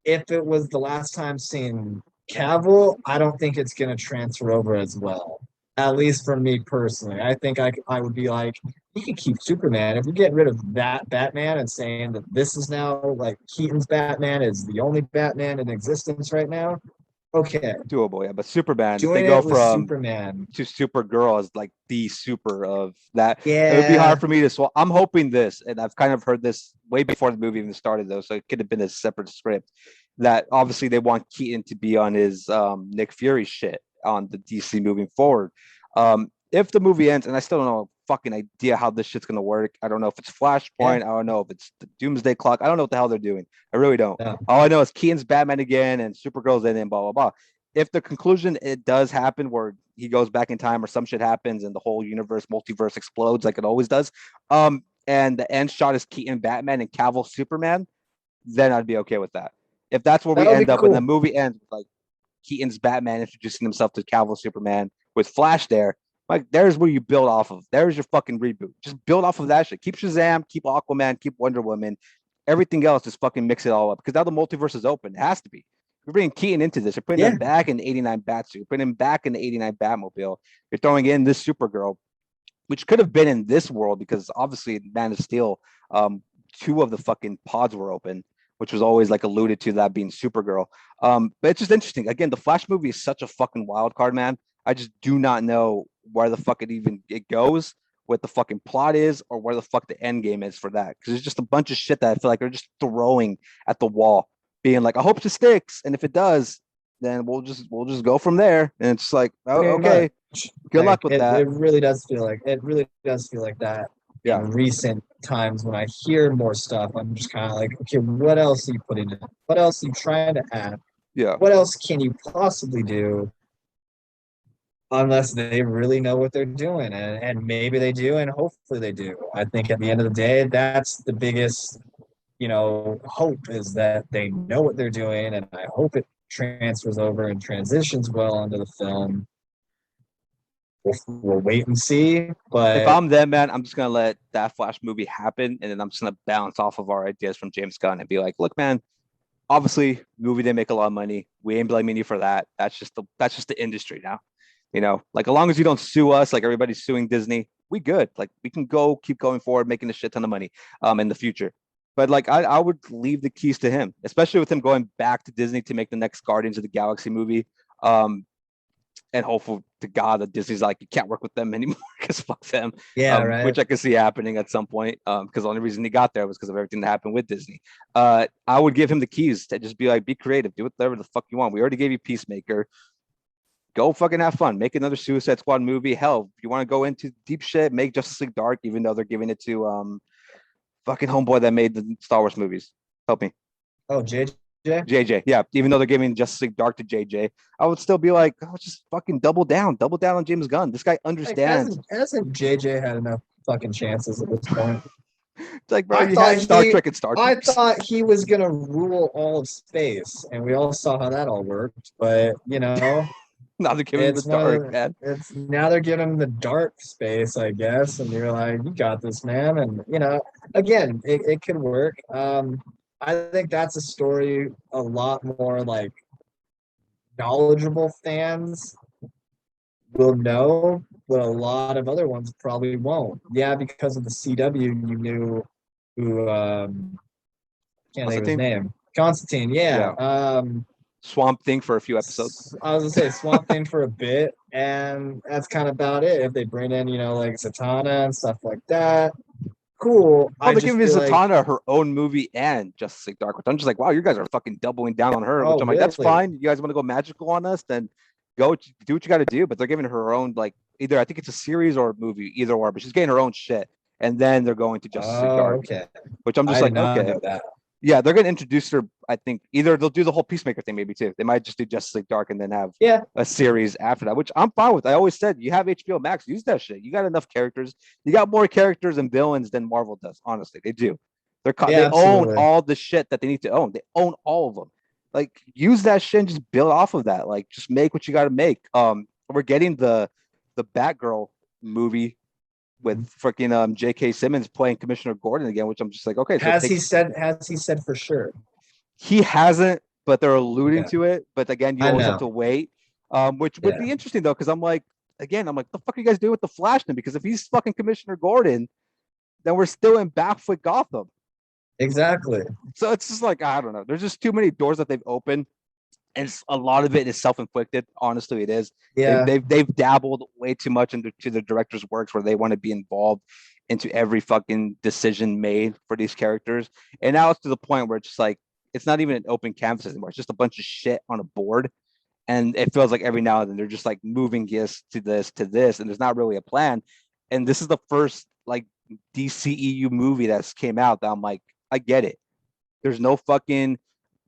If it was the last time seeing Cavill, I don't think it's going to transfer over as well. At least for me personally, I think I would be like, you can keep Superman. If we get rid of that Batman and saying that this is now like Keaton's Batman is the only Batman in existence right now, Okay, doable, yeah. But Superman, if they doing go it with from Superman. to Supergirl as like the super of that, it would be hard Yeah. for me to swallow. I'm hoping this, and I've kind of heard this way before the movie even started, though, so it could have been a separate script. That obviously they want Keaton to be on his Nick Fury shit on the DC moving forward. If the movie ends, and I still don't know a fucking idea how this shit's gonna work. I don't know if it's Yeah. Flashpoint. I don't know if it's the Doomsday Clock. I don't know what the hell they're doing. I really don't. No. All I know is Keaton's Batman again, and Supergirl's in it, and blah blah blah. If the conclusion it does happen where he goes back in time or some shit happens and the whole universe multiverse explodes like it always does, and the end shot is Keaton Batman and Cavill Superman, then I'd be okay with that. If that's where That we would be end up and the cool. movie ends with like Keaton's Batman introducing himself to Cavill Superman with Flash there, like there's where you build off of. There's your fucking reboot. Just build off of that shit. Keep Shazam, keep Aquaman, keep Wonder Woman. Everything else, just fucking mix it all up because now the multiverse is open. It has to be. You're bringing Keaton into this. You're putting Yeah. him back in the '89 Batsuit. You're putting him back in the '89 Batmobile. You're throwing in this Supergirl, which could have been in this world because obviously in Man of Steel, two of the fucking pods were open, which was always like alluded to that being Supergirl. But it's just interesting. Again, the Flash movie is such a fucking wild card, man. I just do not know where the fuck it goes, what the fucking plot is, or where the fuck the end game is for that. Because it's just a bunch of shit that I feel like they're just throwing at the wall, being like, I hope it sticks, and if it does, then we'll just go from there. And it's like, oh, Pretty okay, much. good Like luck with it that. really does feel like that in Yeah, recent times when I hear more stuff. I'm just kind of like, okay, what else are you putting in? What else are you trying to add? yeah. What else can you possibly do unless they really know what they're doing? And maybe they do, and hopefully they do. I think at the end of the day, that's the biggest, hope is that they know what they're doing, and I hope it transfers over and transitions well onto the film. We'll wait and see. If But I'm them, man, I'm just gonna let that Flash movie happen, and then I'm just gonna bounce off of our ideas from James Gunn and be like, look, man, obviously, movie didn't make a lot of money. We ain't blaming you for that. That's just the industry now. Like as long as you don't sue us, like everybody's suing Disney, we good. Like we can keep going forward, making a shit ton of money in the future. But like I would leave the keys to him, especially with him going back to Disney to make the next Guardians of the Galaxy movie. And hopeful to God that Disney's like, you can't work with them anymore because fuck them, yeah, right. which I could see happening at some point because the only reason he got there was because of everything that happened with Disney. I would give him the keys to just be like, be creative, do whatever the fuck you want. We already gave you Peacemaker. Go fucking have fun. Make another Suicide Squad movie. Hell, if you want to go into deep shit, make Justice League Dark, even though they're giving it to fucking homeboy that made the Star Wars movies. Help me. Oh, JJ. JJ, yeah. Even though they're giving Justice League Dark to JJ, I would still be like, oh, just fucking double down on James Gunn. This guy Like, understands. hasn't JJ had enough fucking chances at this point? It's like, bro, I you thought had Star he, Trek and Star I Trek. thought he was gonna rule all of space, and we all saw how that all worked. But Now they're giving him the it's one of dark, the, man. it's now they're giving him the dark space, I guess, and you're like, you got this, man. And again, it could work. I think that's a story a lot more like knowledgeable fans will know, but a lot of other ones probably won't. Yeah, because of the CW, you knew who can't think of his Constantine? name. Constantine, yeah. Yeah. Swamp Thing for a few episodes. I was gonna say Swamp Thing for a bit, and that's kind of about it. If they bring in, like Zatanna and stuff like that, cool. Oh, I they're just giving feel like, Zatanna her own movie and Justice League Dark, which I'm just like, wow, you guys are fucking doubling down on her. Which oh I'm like, that's really? fine. You guys want to go magical on us, then go do what you got to do. But they're giving her own like either I think it's a series or a movie, either or. But she's getting her own shit, and then they're going to Justice League Oh, Dark, okay. which I'm just I did like, not okay, know that. yeah, they're going to introduce her. I think either they'll do the whole Peacemaker thing, maybe too. They might just do Justice League Dark and then have Yeah, a series after that, which I'm fine with. I always said you have HBO Max, use that shit. You got enough characters. You got more characters and villains than Marvel does. Honestly, they do. yeah, They own absolutely. all the shit that they need to own. They own all of them. Like use that shit and just build off of that. Like just make what you got to make. We're getting the Batgirl movie with freaking J.K. Simmons playing Commissioner Gordon again, which I'm just like, okay, so Has take he said? Has he said for sure? he hasn't, but they're alluding Okay, to it. But again, you I always have know. to wait. Which would Yeah, be interesting though, because I'm like, again, I'm like, the fuck are you guys doing with the Flash then? Because if he's fucking Commissioner Gordon, then we're still in Backfoot Gotham. exactly. So it's just like I don't know. There's just too many doors that they've opened. and a lot of it is self-inflicted. Honestly, it is. Yeah. They've dabbled way too much into the director's works where they want to be involved into every fucking decision made for these characters, and now it's to the point where it's just like it's not even an open canvas anymore. It's just a bunch of shit on a board, and it feels like every now and then they're just like moving this to this, and there's not really a plan. And this is the first like DCEU movie that's came out that I'm like, I get it. There's no fucking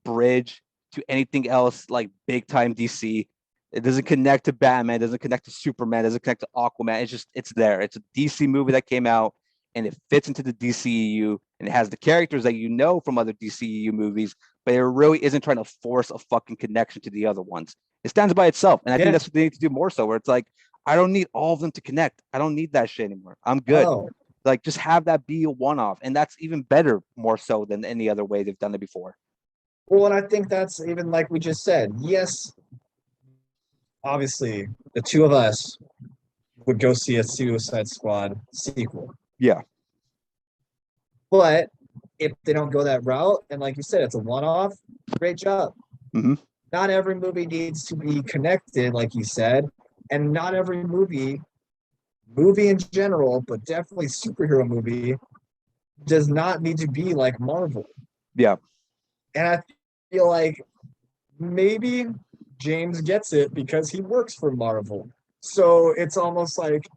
bridge to anything else like big time DC. It doesn't connect to Batman, it doesn't connect to Superman, it doesn't connect to Aquaman. It's there. It's a DC movie that came out and it fits into the DCEU and it has the characters that you know from other DCEU movies, but it really isn't trying to force a fucking connection to the other ones. It stands by itself. And I think that's what they need to do more so, where it's like, I don't need all of them to connect. I don't need that shit anymore. I'm good. Oh. Like, just have that be a one-off. And that's even better, more so than any other way they've done it before. Well, and I think that's even like we just said. Yes, obviously, the two of us would go see a Suicide Squad sequel. Yeah. But if they don't go that route, and like you said, it's a one-off, great job. Mm-hmm. Not every movie needs to be connected, like you said, and not every movie in general, but definitely superhero movie, does not need to be like Marvel. Yeah. And I feel like maybe James gets it because he works for Marvel. So it's almost like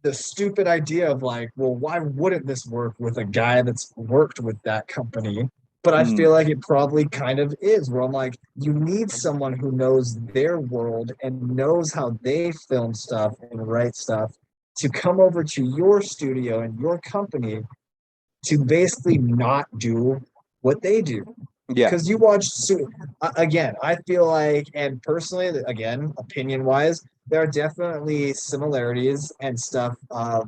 the stupid idea of like, well, why wouldn't this work with a guy that's worked with that company? But I feel like it probably kind of is, where I'm like, you need someone who knows their world and knows how they film stuff and write stuff to come over to your studio and your company to basically not do what they do. Yeah. Because you watch, again, I feel like, and personally, again, opinion wise, there are definitely similarities and stuff of,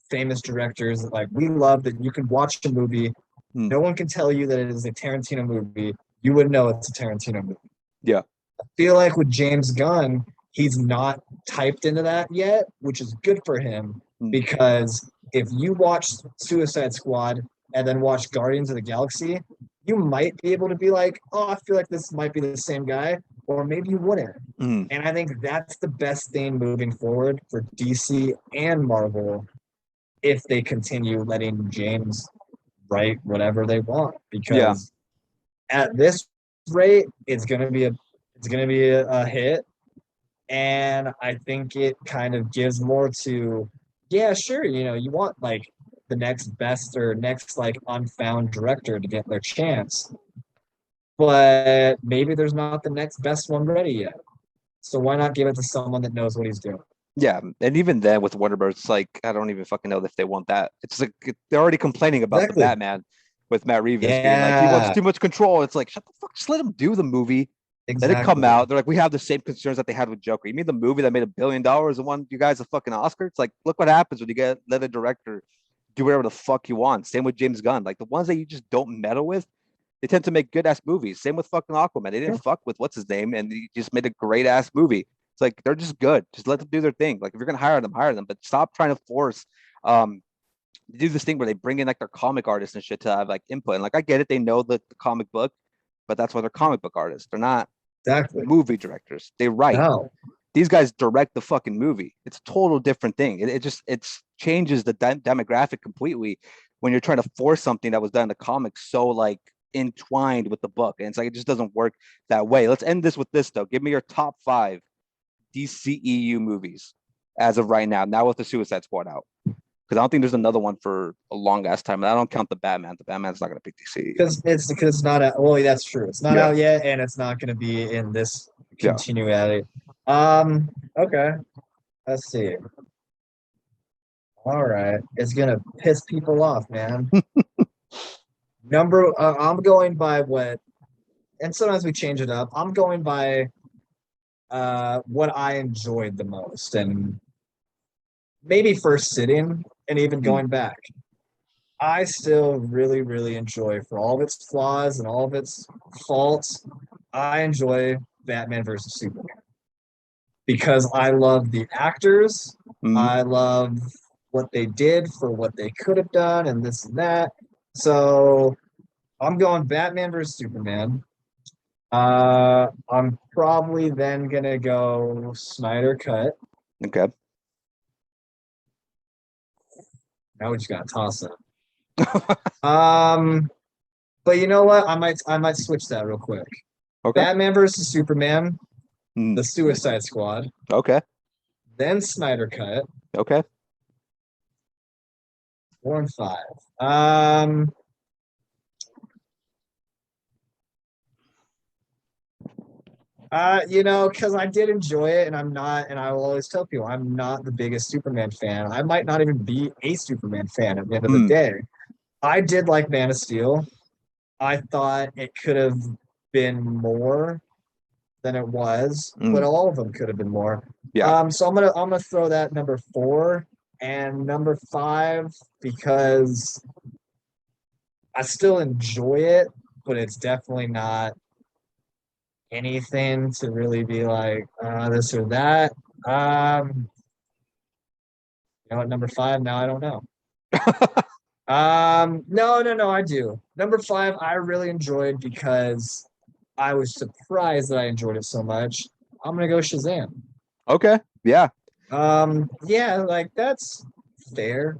famous directors. Like, we love that you can watch a movie. No one can tell you that it is a Tarantino movie. You would know it's a Tarantino movie. Yeah. I feel like with James Gunn, he's not typed into that yet, which is good for him because if you watch Suicide Squad and then watch Guardians of the Galaxy, you might be able to be like, oh, I feel like this might be the same guy, or maybe you wouldn't. And I think that's the best thing moving forward for DC and Marvel if they continue letting James write whatever they want, because at this rate, it's gonna be a hit. And I think it kind of gives more to, yeah, sure, you want like the next best or next like unfound director to get their chance. But maybe there's not the next best one ready yet. So why not give it to someone that knows what he's doing? Yeah, and even then with Warner Bros, it's like I don't even fucking know if they want that. It's like they're already complaining about the Batman with Matt Reeves being like he wants too much control. It's like shut the fuck, just let him do the movie. Let it come out. They're like, we have the same concerns that they had with Joker. You mean the movie that made $1 billion and won you guys a fucking Oscar? It's like, look what happens when you let a director do whatever the fuck you want. Same with James Gunn. Like the ones that you just don't meddle with, they tend to make good ass movies. Same with fucking Aquaman. They didn't fuck with what's his name, and he just made a great ass movie. It's like they're just good. Just let them do their thing. Like if you're gonna hire them. But stop trying to force they do this thing where they bring in like their comic artists and shit to have like input. And like I get it, they know the comic book, but that's why they're comic book artists. They're not movie directors. They write. No. These guys direct the fucking movie. It's a total different thing. It changes the demographic completely when you're trying to force something that was done in the comics so like entwined with the book. And it's like it just doesn't work that way. Let's end this with this though. Give me your top 5 DCEU movies as of right now with the Suicide Squad out. Because I don't think there's another one for a long ass time. And I don't count the Batman. The Batman's not going to be DC. Because it's not out. Well, that's true. It's not out yet, and it's not going to be in this continuity. Okay. Let's see. All right. It's going to piss people off, man. I'm going by what, and sometimes we change it up. I'm going by what I enjoyed the most, and maybe first sitting and even going back. I still really, really enjoy, for all of its flaws and all of its faults, I enjoy Batman versus Superman. Because I love the actors. I love what they did for what they could have done and this and that. So I'm going Batman versus Superman. I'm probably then gonna go Snyder cut. Okay. Now we just got to toss it. Um, but you know what? I might switch that real quick. Okay. Batman versus Superman, Mm. The Suicide Squad, Okay. then Snyder cut, Okay. 4 and 5. Um, because I did enjoy it, and I will always tell people I'm not the biggest Superman fan. I might not even be a Superman fan at the end of the Mm. day. I did like Man of Steel. I thought it could have been more than it was, but Mm. all of them could have been more. Yeah. So I'm gonna throw that number 4 and number 5 because I still enjoy it, but it's definitely not anything to really be like this or that. Um, you know what, number 5 now I don't know. No, no, no, I do. Number 5, I really enjoyed because I was surprised that I enjoyed it so much. I'm gonna go Shazam. Okay. Yeah. Yeah, like that's fair,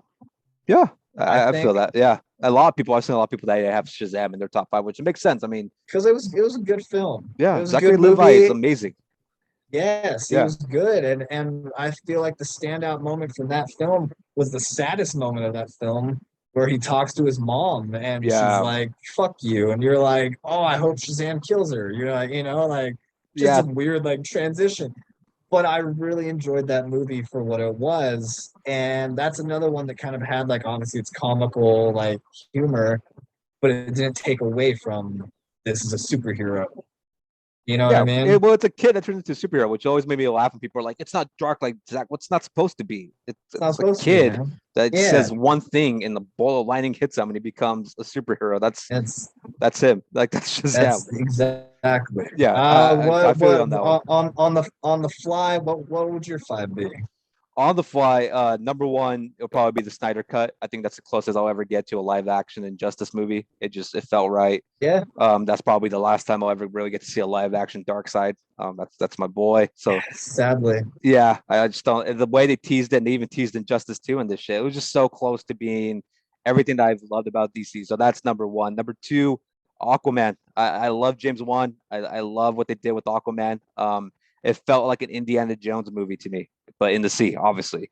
Yeah. I I feel think, that. Yeah. A lot of people, I've seen a lot of people that have Shazam in their top five, which makes sense. I mean, because it was a good film. It yeah, was a Zachary good Levi is movie. amazing. Yes, he Yeah. was good, and I feel like the standout moment from that film was the saddest moment of that film, where he talks to his mom and she's Yeah. like, "Fuck you," and you're like, "Oh, I hope Shazam kills her." You're like, like just a Yeah. weird like transition. But I really enjoyed that movie for what it was, and that's another one that kind of had like obviously it's comical like humor, but it didn't take away from this is a superhero. You know what I Yeah. mean? Well, it's a kid that turns into a superhero, which always made me laugh. And people are like, it's not dark like Zach. What's not supposed to be? It's not It's a supposed to be, kid man. that Yeah, says one thing and the ball of lightning hits him and he becomes a superhero. it's That's him. Like that's Shazam. that's exactly. Yeah. I What feel you on that one. on the fly? What would your 5 be? On the fly, number one, it'll probably be the Snyder cut. I think that's the closest I'll ever get to a live action Injustice movie. It felt right. Yeah, That's probably the last time I'll ever really get to see a live action Dark Side. That's my boy. So sadly. yeah, I just don't the way they teased it and they even teased Injustice 2 in this shit. It was just so close to being everything that I've loved about DC. So that's number one. Number two, Aquaman. I love James Wan. I love what they did with Aquaman. It felt like an Indiana Jones movie to me, but in the sea, obviously.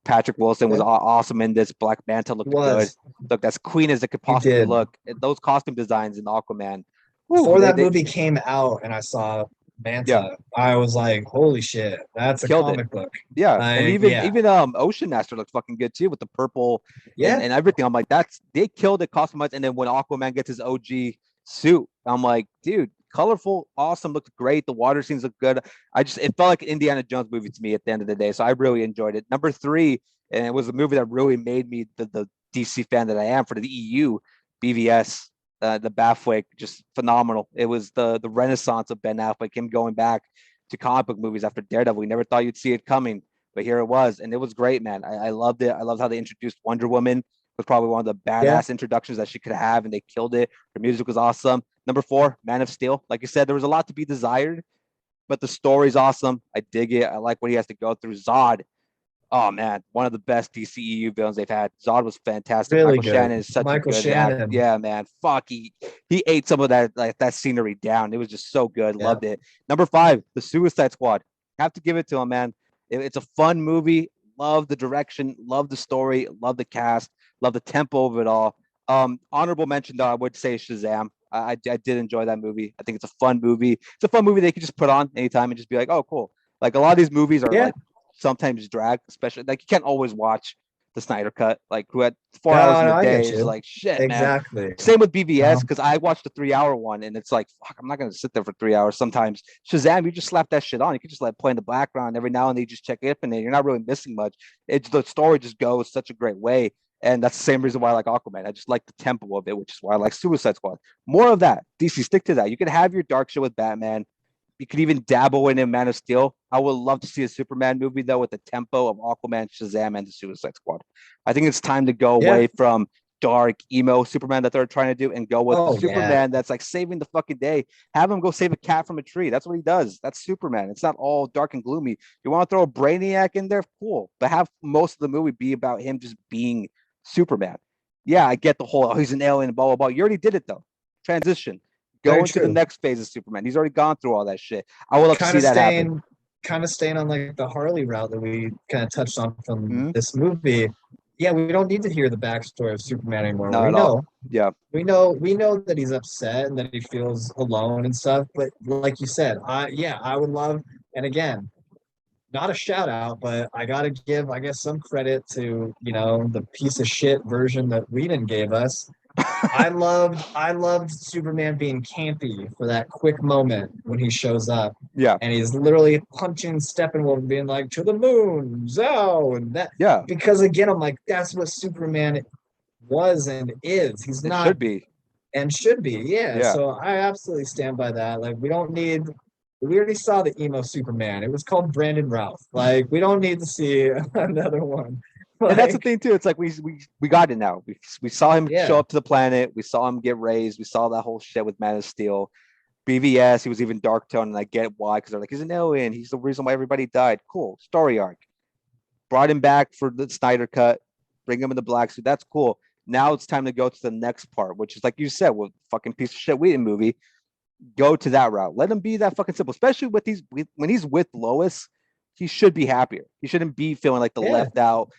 Patrick Wilson was Yeah, awesome in this. Black Manta he looked good. was. Looked as clean as it could He possibly did. look. Those costume designs in Aquaman, whew, Before that movie came out and I saw yeah, Manta, I was like, holy shit, that's a killed it. comic book. Yeah, and Like, even yeah, even Ocean Master looks fucking good too with the purple yeah, and everything. I'm like, that's they killed it costume wise. And then when Aquaman gets his OG suit, I'm like, dude, colorful, awesome, looked great. The water scenes look good. It felt like an Indiana Jones movie to me at the end of the day. So I really enjoyed it. Number three, and it was a movie that really made me the DC fan that I am for the EU, BVS. The Batfleck, just phenomenal. It was the renaissance of Ben Affleck, him going back to comic book movies after Daredevil. We never thought you'd see it coming, but here it was, and it was great, man. I loved it. I loved how they introduced Wonder Woman. It was probably one of the yeah. badass introductions that she could have, and they killed it. Her music was awesome. Number four, Man of Steel. Like you said, there was a lot to be desired, but the story's awesome. I dig it. I like what he has to go through. Zod, oh man, one of the best DCEU villains they've had. Zod was fantastic. Really Michael good. Shannon is such a Michael good act. Shannon. Yeah, man. Fuck, he ate some of that scenery down. It was just so good. Yeah. Loved it. Number five, the Suicide Squad. Have to give it to him, man. It's a fun movie. Love the direction. Love the story. Love the cast. Love the tempo of it all. Honorable mention though, I would say Shazam. I did enjoy that movie. I think it's a fun movie. It's a fun movie they could just put on anytime and just be like, oh, cool. Like a lot of these movies are Yeah. like sometimes drag, especially like you can't always watch the Snyder cut. Like who had 4 hours No, in no, the I day get is you. like shit, man. Exactly. Same with BVS No. because I watched the 3 hour one and it's like fuck, I'm not gonna sit there for 3 hours. Sometimes Shazam, you just slap that shit on. You can just let it play in the background every now and then. You just check it and then you're not really missing much. It's the story just goes such a great way. And that's the same reason why I like Aquaman. I just like the tempo of it, which is why I like Suicide Squad. More of that. DC, stick to that. You can have your dark show with Batman. You could even dabble in Man of Steel. I would love to see a Superman movie though with the tempo of Aquaman, Shazam, and the Suicide Squad. I think it's time to go Yeah. away from dark emo Superman that they're trying to do and go with the Oh yeah. Superman that's like saving the fucking day. Have him go save a cat from a tree. That's what he does. That's Superman. It's not all dark and gloomy. You want to throw a Brainiac in there? Cool. But have most of the movie be about him just being Superman. Yeah, I get the whole, oh, he's an alien, blah, blah, blah. You already did it though. Transition. Go Very into the true. next phase of Superman. He's already gone through all that shit. I would love to Kind see of that happen. staying kind of staying on like the Harley route that we kind of touched on from Hmm. this movie. Yeah, we don't need to hear the backstory of Superman anymore. Not We at all. know, Yeah. we know that he's upset and that he feels alone and stuff. But like you said, I would love, and again, not a shout out, but I gotta give, I guess, some credit to, the piece of shit version that Whedon gave us. I loved Superman being campy for that quick moment when he shows up Yeah. and he's literally punching Steppenwolf, being like, to the moon, Zow, and that, Yeah. because again, I'm like, that's what Superman was and is. He's It not should be. and should be. Yeah. Yeah. So I absolutely stand by that. Like, we already saw the emo Superman. It was called Brandon Routh. Like, we don't need to see another one. And that's the Like, thing too. It's like we got it now. We saw him yeah. show up to the planet. We saw him get raised. We saw that whole shit with Man of Steel. BVS, he was even dark tone, and I get why, because they're like, he's an alien. He's the reason why everybody died. Cool. Story arc. Brought him back for the Snyder cut, bring him in the black suit. That's cool. Now it's time to go to the next part, which is like you said, with fucking piece of shit Whedon movie. Go to that route. Let him be that fucking simple, especially with when he's with Lois. He should be happier. He shouldn't be feeling like the Yeah. left out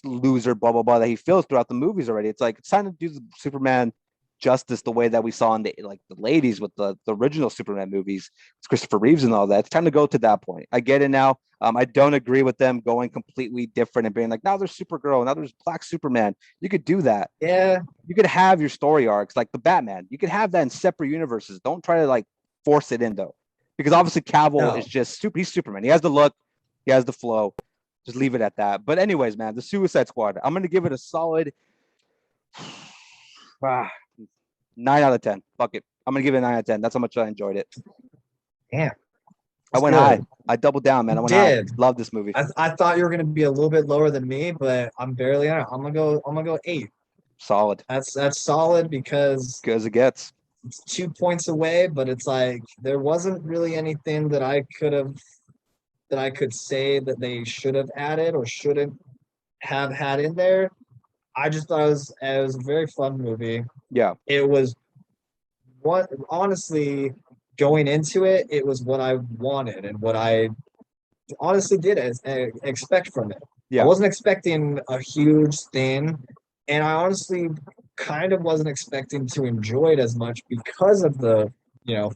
loser, blah blah blah, that he feels throughout the movies already. It's like it's time to do the Superman justice the way that we saw in the ladies with the original Superman movies. It's Christopher Reeves and all that. It's time to go to that point. I get it now. I don't agree with them going completely different and being like, now there's Supergirl, now there's Black Superman. You could do that. Yeah. You could have your story arcs like the Batman. You could have that in separate universes. Don't try to like force it in though, because obviously Cavill is just super. He's Superman. He has the look, he has the flow. Just leave it at that. But anyways, man, the Suicide Squad. I'm gonna give it a solid 9 out of 10. Fuck it. I'm gonna give it a 9 out of 10. That's how much I enjoyed it. Damn. I went high. I doubled down, man. I went high. Love this movie. I thought you were gonna be a little bit lower than me, but I'm barely on it. I'm gonna go 8. Solid. That's solid because Good as it gets. it's 2 points away, but it's like there wasn't really anything that I could say that they should have added or shouldn't have had in there. I just thought it was a very fun movie. Yeah. It was what, honestly, going into it, it was what I wanted and what I honestly did expect from it. Yeah. I wasn't expecting a huge thing, and I honestly kind of wasn't expecting to enjoy it as much because of the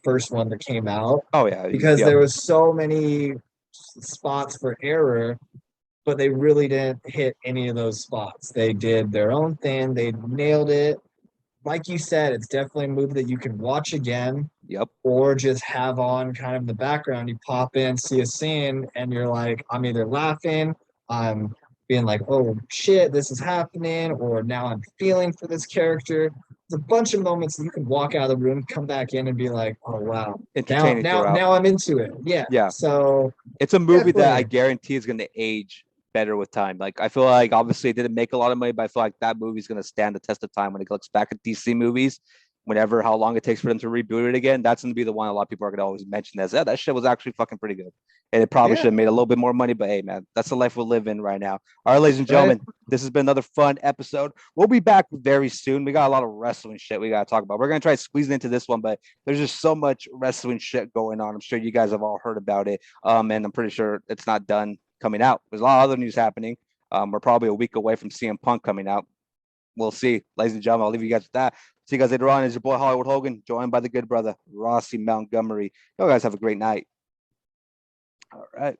first one that came out. Oh yeah. Because there was so many spots for error, but they really didn't hit any of those spots. They did their own thing. They nailed it. Like you said, it's definitely a movie that you can watch again. Yep. Or just have on kind of in the background. You pop in, see a scene, and you're like, I'm either laughing, I'm being like, oh shit, this is happening, or now I'm feeling for this character. There's a bunch of moments that you can walk out of the room, come back in, and be like, oh wow, now I'm into it. Yeah. Yeah. So it's a movie that I guarantee is going to age better with time. Like I feel like obviously it didn't make a lot of money, but I feel like that movie's going to stand the test of time when it looks back at DC movies. Whenever how long it takes for them to reboot it again, that's going to be the one a lot of people are going to always mention as, that shit was actually fucking pretty good. And it probably should have made a little bit more money, but hey, man, that's the life we live in right now. All right, ladies and gentlemen, this has been another fun episode. We'll be back very soon. We got a lot of wrestling shit we got to talk about. We're going to try squeezing into this one, but there's just so much wrestling shit going on. I'm sure you guys have all heard about it. And I'm pretty sure it's not done coming out. There's a lot of other news happening. We're probably a week away from CM Punk coming out. We'll see. Ladies and gentlemen, I'll leave you guys with that. See you guys later on. It's your boy Hollywood Holguin, joined by the good brother Rossi Montgomery. You guys have a great night. All right.